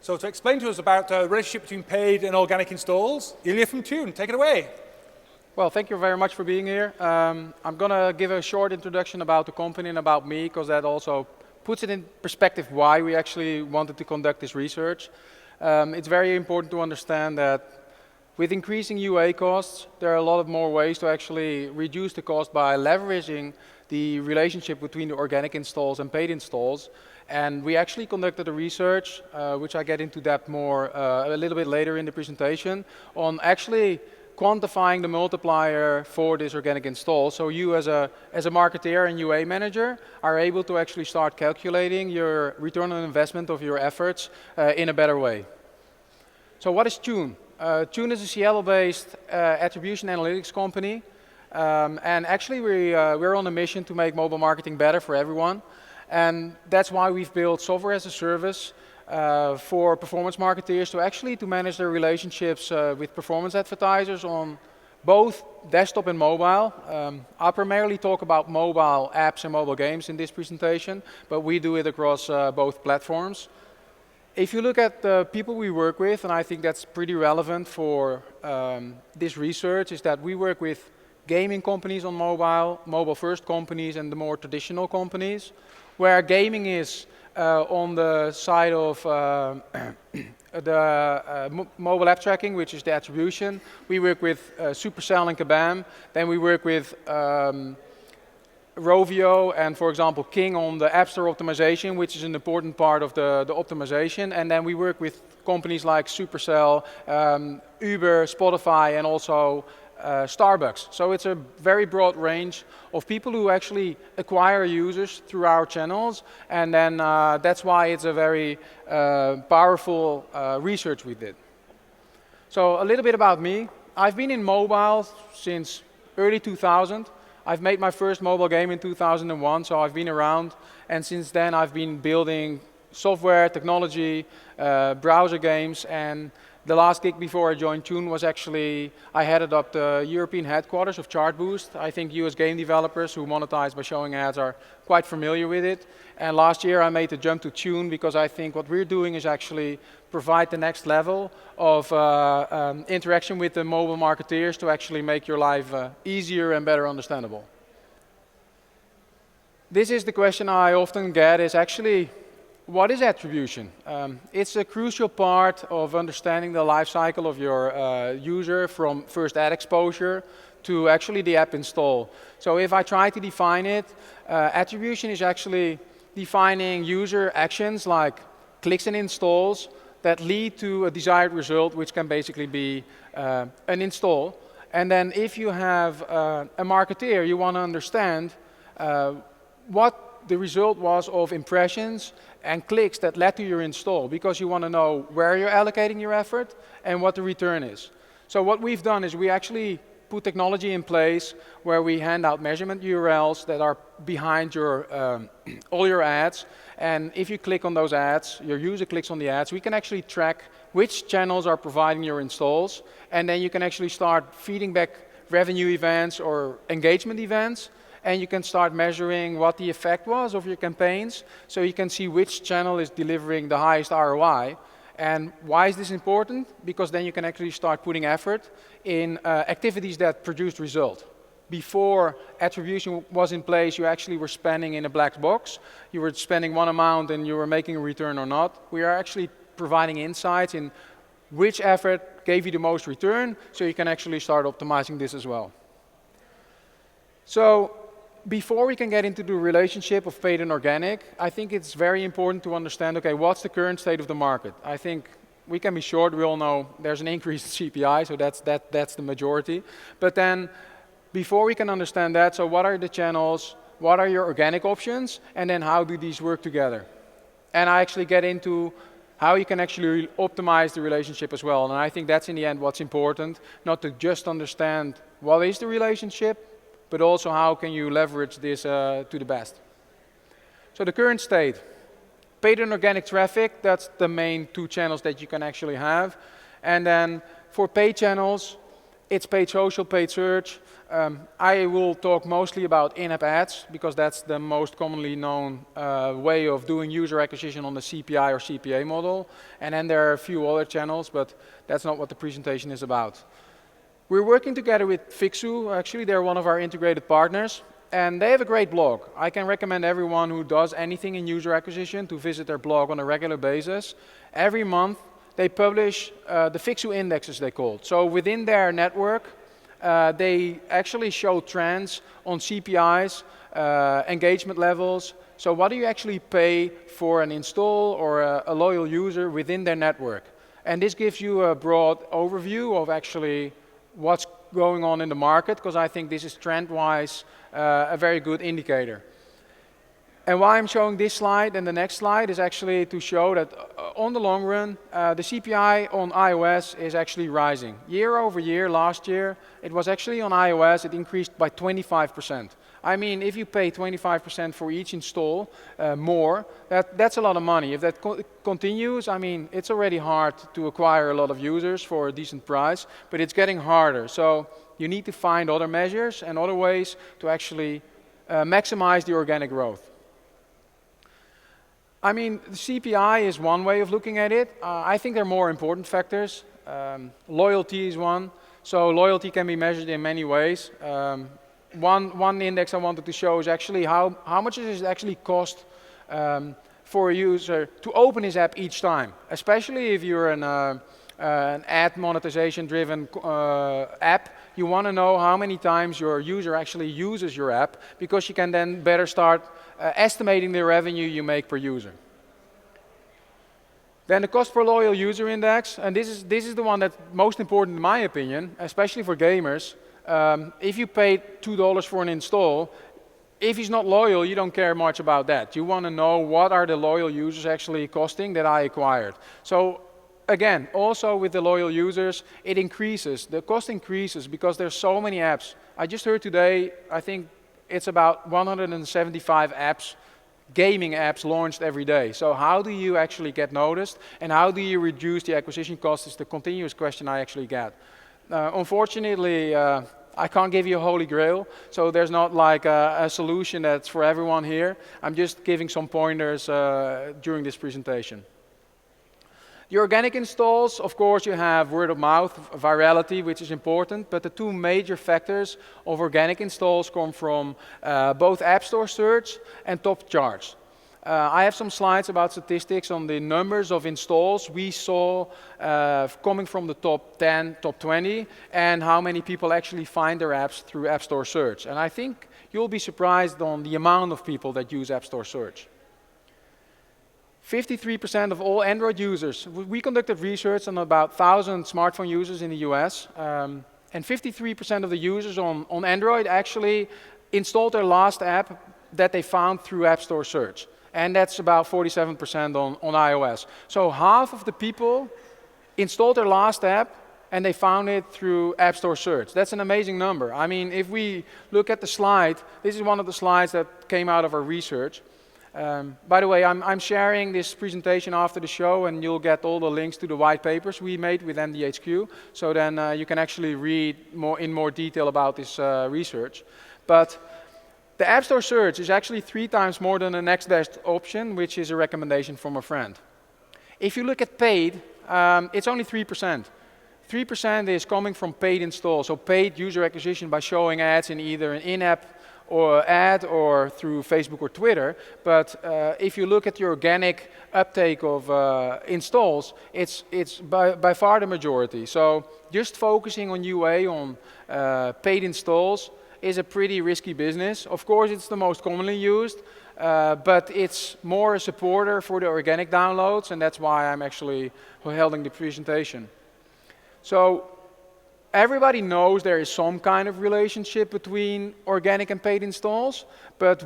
So to explain to us about the relationship between paid and organic installs, Ilja from Tune, take it away. Well, thank you very much for being here. I'm going to give a short introduction about the company and about me, because that also puts it in perspective why we actually wanted to conduct this research. It's very important to understand that with increasing UA costs, there are a lot of more ways to actually reduce the cost by leveraging the relationship between the organic installs and paid installs. And we actually conducted a research, which I get into depth more a little bit later in the presentation, on actually quantifying the multiplier for this organic install. So you as a marketeer and UA manager are able to actually start calculating your return on investment of your efforts in a better way. So what is Tune? Tune is a Seattle-based attribution analytics company. And actually we're on a mission to make mobile marketing better for everyone. And that's why we've built software as a service for performance marketeers to manage their relationships with performance advertisers on both desktop and mobile. I'll primarily talk about mobile apps and mobile games in this presentation, but we do it across both platforms. If you look at the people we work with, and I think that's pretty relevant for this research, is that we work with gaming companies on mobile, mobile-first companies, and the more traditional companies, where gaming is on the side of the mobile app tracking, which is the attribution. We work with Supercell and Kabam. Then we work with Rovio and, for example, King on the App Store optimization, which is an important part of the optimization. And then we work with companies like Supercell, Uber, Spotify, and also Starbucks. So it's a very broad range of people who actually acquire users through our channels, and then that's why it's a very powerful research we did. So a little bit about me. I've been in mobile since early 2000. I've made my first mobile game in 2001, so I've been around, and since then I've been building software, technology, browser games, and the last gig before I joined Tune was actually, I headed up the European headquarters of Chartboost. I think you as game developers who monetize by showing ads are quite familiar with it. And last year I made the jump to Tune because I think what we're doing is actually provide the next level of interaction with the mobile marketeers to actually make your life easier and better understandable. This is the question I often get, is actually, what is attribution? It's a crucial part of understanding the life cycle of your user from first ad exposure to actually the app install. So if I try to define it, attribution is actually defining user actions like clicks and installs that lead to a desired result, which can basically be an install. And then if you have a marketeer, you want to understand what the result was of impressions and clicks that led to your install, because you want to know where you're allocating your effort and what the return is. So what we've done is we actually put technology in place where we hand out measurement URLs that are behind your all your ads, and if you click on those ads, your user clicks on the ads, we can actually track which channels are providing your installs, and then you can actually start feeding back revenue events or engagement events, and you can start measuring what the effect was of your campaigns, so you can see which channel is delivering the highest ROI. And why is this important? Because then you can actually start putting effort in activities that produce result. Before attribution was in place, you actually were spending in a black box. You were spending one amount and you were making a return or not. We are actually providing insights in which effort gave you the most return, so you can actually start optimizing this as well. So before we can get into the relationship of paid and organic, I think it's very important to understand, okay, what's the current state of the market? I think we can be short, we all know there's an increase in CPI, so that's the majority. But then, before we can understand that, so what are the channels, what are your organic options, and then how do these work together? And I actually get into how you can actually optimize the relationship as well. And I think that's in the end what's important, not to just understand what is the relationship, but also how can you leverage this to the best. So the current state, paid and organic traffic, that's the main two channels that you can actually have. And then for paid channels, it's paid social, paid search. I will talk mostly about in-app ads because that's the most commonly known way of doing user acquisition on the CPI or CPA model. And then there are a few other channels, but that's not what the presentation is about. We're working together with Fixu. Actually, they're one of our integrated partners. And they have a great blog. I can recommend everyone who does anything in user acquisition to visit their blog on a regular basis. Every month, they publish the Fixu indexes, they call it. So within their network, they actually show trends on CPIs, engagement levels. So what do you actually pay for an install or a loyal user within their network? And this gives you a broad overview of actually what's going on in the market, because I think this is trend-wise a very good indicator. And why I'm showing this slide and the next slide is actually to show that on the long run, the CPI on iOS is actually rising. Year over year, last year, it was actually on iOS, it increased by 25%. I mean, if you pay 25% for each install more, that's a lot of money. If that continues, I mean, it's already hard to acquire a lot of users for a decent price, but it's getting harder. So you need to find other measures and other ways to actually maximize the organic growth. I mean, the CPI is one way of looking at it. I think there are more important factors. Loyalty is one. So loyalty can be measured in many ways. One index I wanted to show is actually how much does it actually cost for a user to open his app each time, especially if you're an ad monetization driven app. You want to know how many times your user actually uses your app, because you can then better start estimating the revenue you make per user. Then the cost per loyal user index, and this is the one that's most important in my opinion, especially for gamers. If you paid $2 for an install, if he's not loyal, you don't care much about that. You want to know what are the loyal users actually costing that I acquired. So again, also with the loyal users, it increases. The cost increases because there's so many apps. I just heard today, I think it's about 175 apps, gaming apps launched every day. So how do you actually get noticed, and how do you reduce the acquisition cost is the continuous question I actually get. Unfortunately, I can't give you a holy grail, so there's not like a solution that's for everyone here. I'm just giving some pointers during this presentation. The organic installs, of course, you have word of mouth, virality, which is important, but the two major factors of organic installs come from both App Store search and top charts. I have some slides about statistics on the numbers of installs we saw coming from the top 10, top 20, and how many people actually find their apps through App Store search. And I think you'll be surprised on the amount of people that use App Store search. 53% of all Android users, we conducted research on about 1,000 smartphone users in the US, and 53% of the users on Android actually installed their last app that they found through App Store search. And that's about 47% on iOS. So half of the people installed their last app and they found it through App Store search. That's an amazing number. I mean, if we look at the slide, this is one of the slides that came out of our research. By the way, I'm sharing this presentation after the show, and you'll get all the links to the white papers we made with MDHQ. So then you can actually read in more detail about this research. But the App Store search is actually 3 times more than the next best option, which is a recommendation from a friend. If you look at paid, it's only 3%. 3% is coming from paid installs, so paid user acquisition by showing ads in either an in-app or ad or through Facebook or Twitter. But if you look at the organic uptake of installs, it's by far the majority. So just focusing on UA, on paid installs, is a pretty risky business. Of course, it's the most commonly used, but it's more a supporter for the organic downloads, and that's why I'm actually holding the presentation. So everybody knows there is some kind of relationship between organic and paid installs, but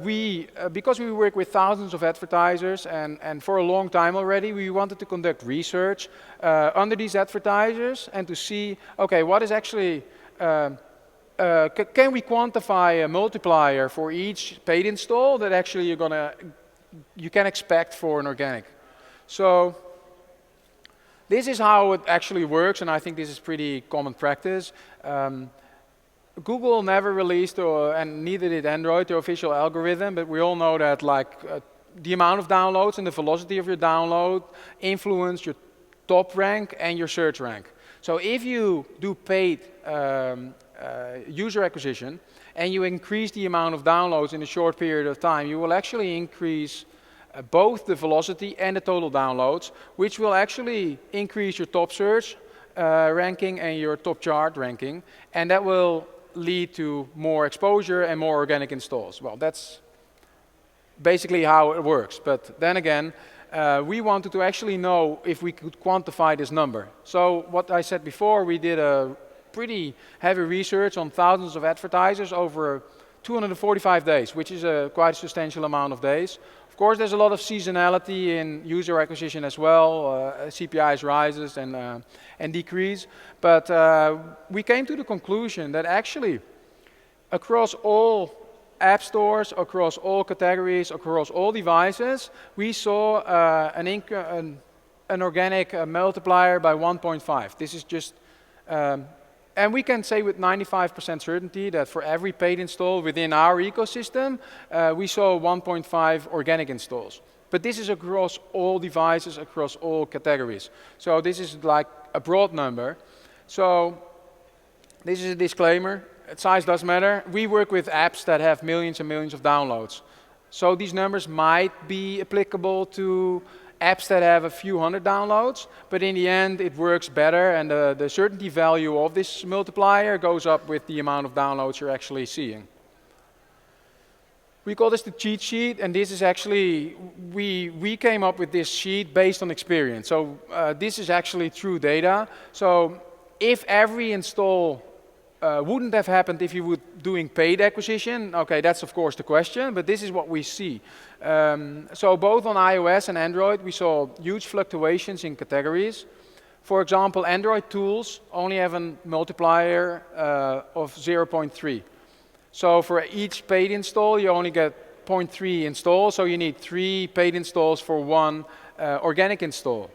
because we work with thousands of advertisers and for a long time already, we wanted to conduct research under these advertisers and to see, okay, what is actually, can we quantify a multiplier for each paid install that actually you can expect for an organic? So this is how it actually works, and I think this is pretty common practice. Google never released, and neither did Android, the official algorithm, but we all know that the amount of downloads and the velocity of your download influence your top rank and your search rank. So if you do paid user acquisition and you increase the amount of downloads in a short period of time, you will actually increase both the velocity and the total downloads, which will actually increase your top search ranking and your top chart ranking, and that will lead to more exposure and more organic installs. Well, that's basically how it works. But then again, we wanted to actually know if we could quantify this number. So what I said before, we did a pretty heavy research on thousands of advertisers over 245 days, which is a quite substantial amount of days. Of course, there's a lot of seasonality in user acquisition as well. CPIs rises and decrease. But we came to the conclusion that actually across all app stores, across all categories, across all devices, we saw an organic multiplier by 1.5. This is just, and we can say with 95% certainty that for every paid install within our ecosystem, we saw 1.5 organic installs. But this is across all devices, across all categories. So this is like a broad number. So this is a disclaimer. Size does matter. We work with apps that have millions and millions of downloads. So these numbers might be applicable to apps that have a few hundred downloads, but in the end it works better, and the certainty value of this multiplier goes up with the amount of downloads you're actually seeing. We call this the cheat sheet, and this is actually, we came up with this sheet based on experience. So this is actually true data. So if every install wouldn't have happened if you were doing paid acquisition, okay, that's of course the question, but this is what we see. So both on iOS and Android, we saw huge fluctuations in categories. For example, Android tools only have a multiplier of 0.3. So for each paid install, you only get 0.3 installs, so you need 3 paid installs for 1 organic install.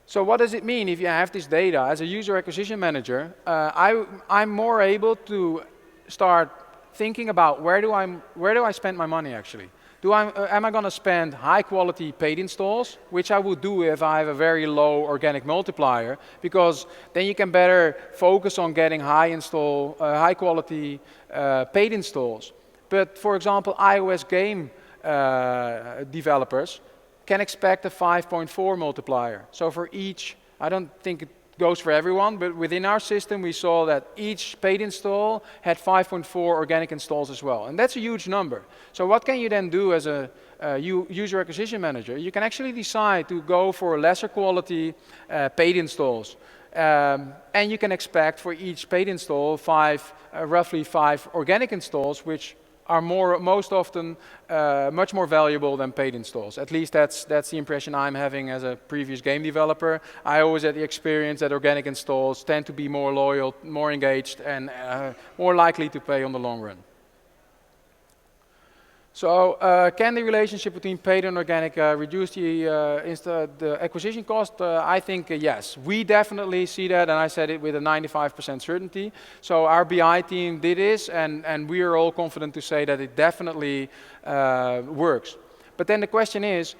So what does it mean if you have this data? As a user acquisition manager, I'm more able to start thinking about where do I spend my money actually? Am I going to spend high quality paid installs, which I would do if I have a very low organic multiplier, because then you can better focus on getting high quality paid installs. But for example, iOS game developers can expect a 5.4 multiplier. So for each, I don't think it goes for everyone, but within our system we saw that each paid install had 5.4 organic installs as well. And that's a huge number. So what can you then do as a user acquisition manager? You can actually decide to go for lesser quality paid installs. And you can expect for each paid install roughly 5 organic installs, which are most often much more valuable than paid installs. At least that's the impression I'm having as a previous game developer. I always had the experience that organic installs tend to be more loyal, more engaged, and more likely to pay on the long run. So can the relationship between paid and organic reduce the acquisition cost? I think yes. We definitely see that, and I said it with a 95% certainty. So our BI team did this, and we are all confident to say that it definitely works. But then the question is,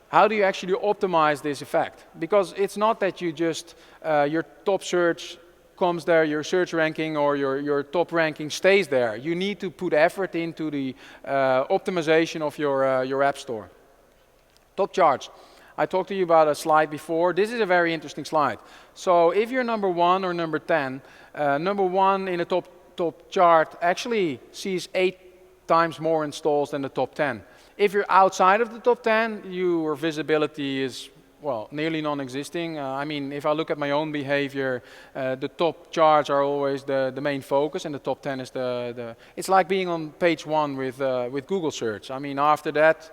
how do you actually optimize this effect? Because it's not that you just, your top search comes there, your search ranking or your top ranking stays there. You need to put effort into the optimization of your app store. Top charts. I talked to you about a slide before. This is a very interesting slide. So if you're number 1 or number 10, number 1 in a top chart actually sees 8 times more installs than the top 10. If you're outside of the top 10, your visibility is, well, nearly non-existing. I mean, if I look at my own behavior, the top charts are always the main focus, and the top 10 is it's like being on page 1 with Google search. I mean, after that,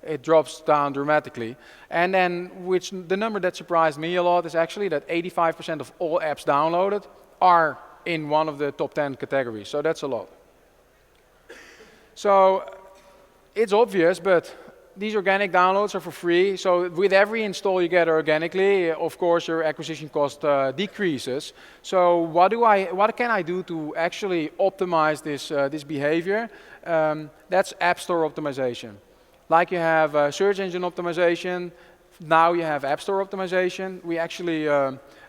it drops down dramatically. And then, the number that surprised me a lot is actually that 85% of all apps downloaded are in one of the top 10 categories. So that's a lot. So it's obvious, but these organic downloads are for free, so with every install you get organically, of course your acquisition cost decreases. So what can I do to actually optimize this behavior? That's App Store optimization. Like you have search engine optimization, now you have App Store optimization. We actually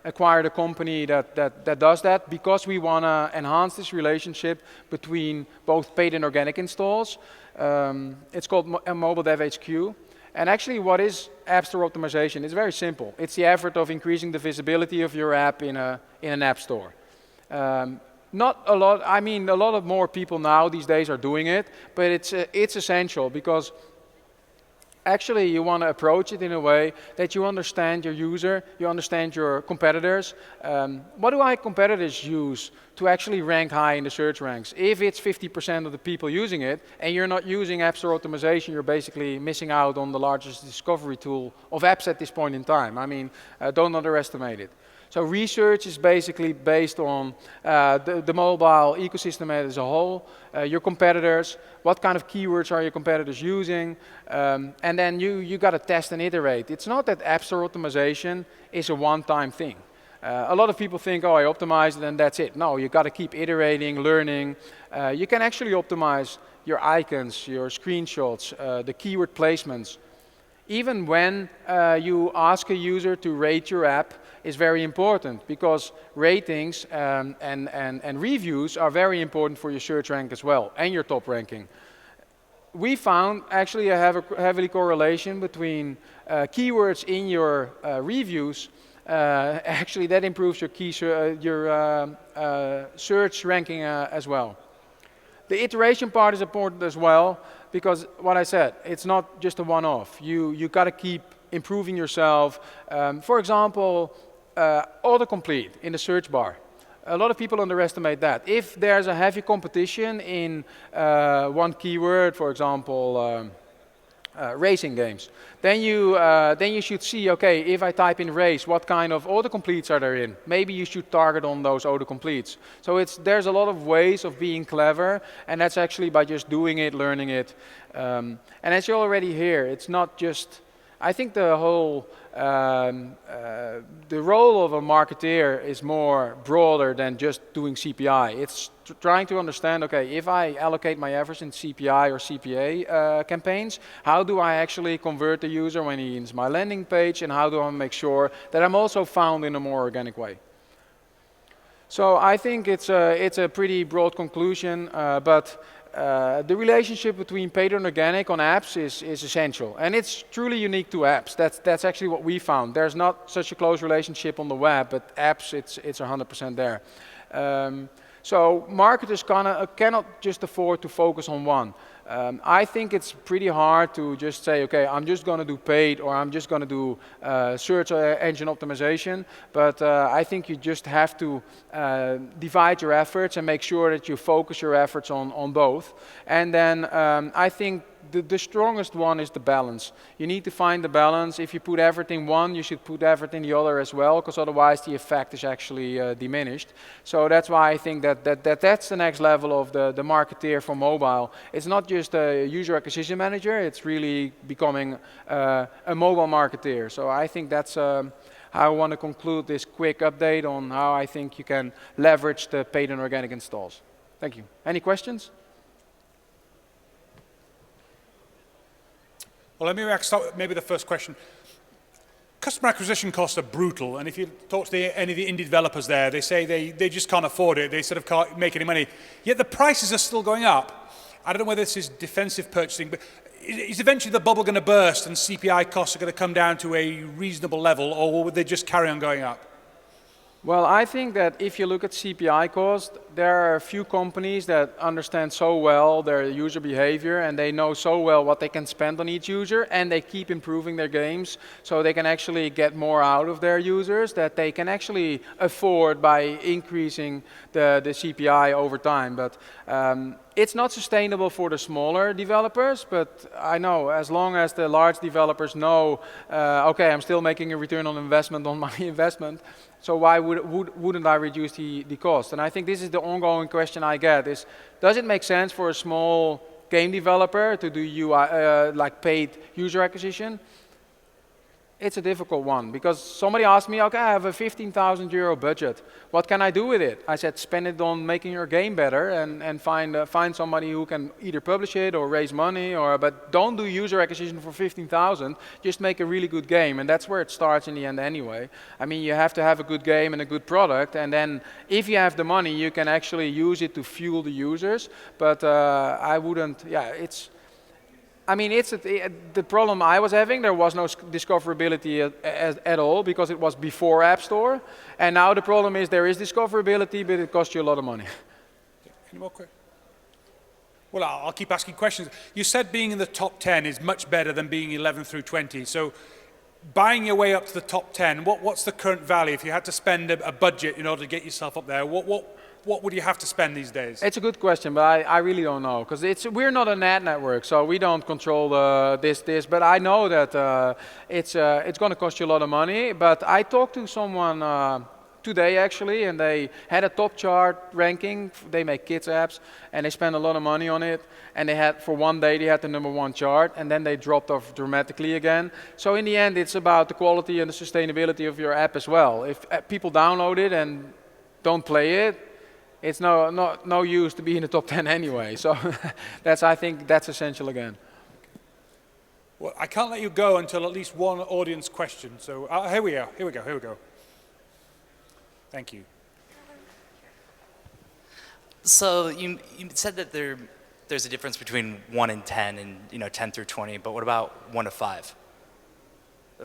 acquired a company that does that because we want to enhance this relationship between both paid and organic installs. It's called Mobile Dev HQ. And actually, what is App Store optimization? It's very simple. It's the effort of increasing the visibility of your app in an app store. Not a lot. I mean, a lot of more people now these days are doing it, but it's essential because actually you want to approach it in a way that you understand your user, you understand your competitors. What do my competitors use to actually rank high in the search ranks? If it's 50% of the people using it and you're not using App Store optimization, you're basically missing out on the largest discovery tool of apps at this point in time. I mean, don't underestimate it. So research is basically based on the mobile ecosystem as a whole, your competitors, what kind of keywords are your competitors using, and then you got to test and iterate. It's not that App Store optimization is a one-time thing. A lot of people think, oh, I optimized it and that's it. No, you got to keep iterating, learning. You can actually optimize your icons, your screenshots, the keyword placements. Even when you ask a user to rate your app is very important because ratings and reviews are very important for your search rank as well and your top ranking. We found actually a heavily correlation between keywords in your reviews. Actually, that improves your search ranking as well. The iteration part is important as well because what I said, it's not just a one-off. You got to keep improving yourself. For example, autocomplete in the search bar. A lot of people underestimate that. If there's a heavy competition in one keyword, for example, racing games, then you should see, okay, if I type in race, what kind of autocompletes are there in? Maybe you should target on those autocompletes. So there's a lot of ways of being clever, and that's actually by just doing it, learning it. And as you already hear, it's not just, I think the whole, the role of a marketeer is more broader than just doing CPI. It's trying to understand, okay, if I allocate my efforts in CPI or CPA campaigns, how do I actually convert the user when he is my landing page, and how do I make sure that I'm also found in a more organic way? So I think it's a pretty broad conclusion, but the relationship between paid and organic on apps is essential, and it's truly unique to apps. That's actually what we found. There's not such a close relationship on the web, but apps, it's 100% there. So marketers cannot just afford to focus on one. I think it's pretty hard to just say, okay, I'm just going to do paid or I'm just going to do search engine optimization. But I think you just have to divide your efforts and make sure that you focus your efforts on both. And then I think the strongest one is the balance. You need to find the balance. If you put everything one, you should put everything the other as well, because otherwise the effect is actually diminished. So that's why I think that's the next level of the marketeer for mobile. It's not just a user acquisition manager, it's really becoming a mobile marketeer. So I think that's how I want to conclude this quick update on how I think you can leverage the paid and organic installs. Thank you. Any questions? Well, let me start with maybe the first question. Customer acquisition costs are brutal, and if you talk to any of the indie developers there, they say they just can't afford it. They sort of can't make any money. Yet the prices are still going up. I don't know whether this is defensive purchasing, but is eventually the bubble going to burst and CPI costs are going to come down to a reasonable level, or will they just carry on going up? Well, I think that if you look at CPI cost, there are a few companies that understand so well their user behavior and they know so well what they can spend on each user, and they keep improving their games so they can actually get more out of their users that they can actually afford by increasing the CPI over time. But it's not sustainable for the smaller developers, but I know as long as the large developers know, okay, I'm still making a return on investment on my investment, so why wouldn't I reduce the cost? And I think this is the ongoing question I get is, does it make sense for a small game developer to do UI, like paid user acquisition, it's a difficult one because somebody asked me, okay, I have a 15,000 euro budget. What can I do with it? I said, spend it on making your game better and find somebody who can either publish it or raise money, but don't do user acquisition for 15,000. Just make a really good game, and that's where it starts in the end anyway. I mean, you have to have a good game and a good product, and then if you have the money, you can actually use it to fuel the users. But I wouldn't, I mean, the problem I was having, there was no discoverability at all because it was before App Store. And now the problem is there is discoverability, but it costs you a lot of money. Any more questions? Well, I'll keep asking questions. You said being in the top 10 is much better than being 11 through 20. So buying your way up to the top 10, what's the current value? If you had to spend a budget in order to get yourself up there, what would you have to spend these days? It's a good question, but I really don't know because we're not an ad network, so we don't control this. But I know that it's going to cost you a lot of money. But I talked to someone today actually, and they had a top chart ranking. They make kids apps, and they spend a lot of money on it. And they had for one day they had the #1 chart, and then they dropped off dramatically again. So in the end, it's about the quality and the sustainability of your app as well. If people download it and don't play it, it's no use to be in the top 10 anyway. So I think that's essential again. Well, I can't let you go until at least one audience question. So here we go. Thank you. So you said that there's a difference between 1 and 10 and 10 through 20, but what about 1 to 5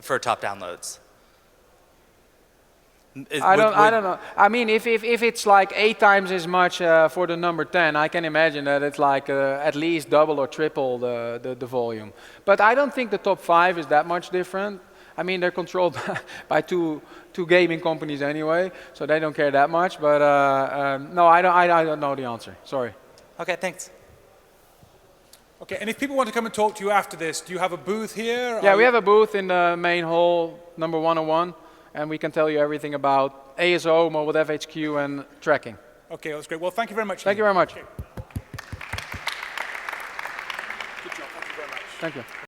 for top downloads? I don't know. I mean, if it's like 8 times as much for the number 10, I can imagine that it's like at least double or triple the volume. But I don't think the top 5 is that much different. I mean, they're controlled by two gaming companies anyway, so they don't care that much. But no, I don't know the answer. Sorry. Okay, thanks. Okay, and if people want to come and talk to you after this, do you have a booth here? Yeah, we have a booth in the main hall, number 101. And we can tell you everything about ASO, mobile dev HQ, and tracking. Okay, well, that's great. Well, thank you very much. Thank you very much. Okay. Good job. Thank you very much. Thank you.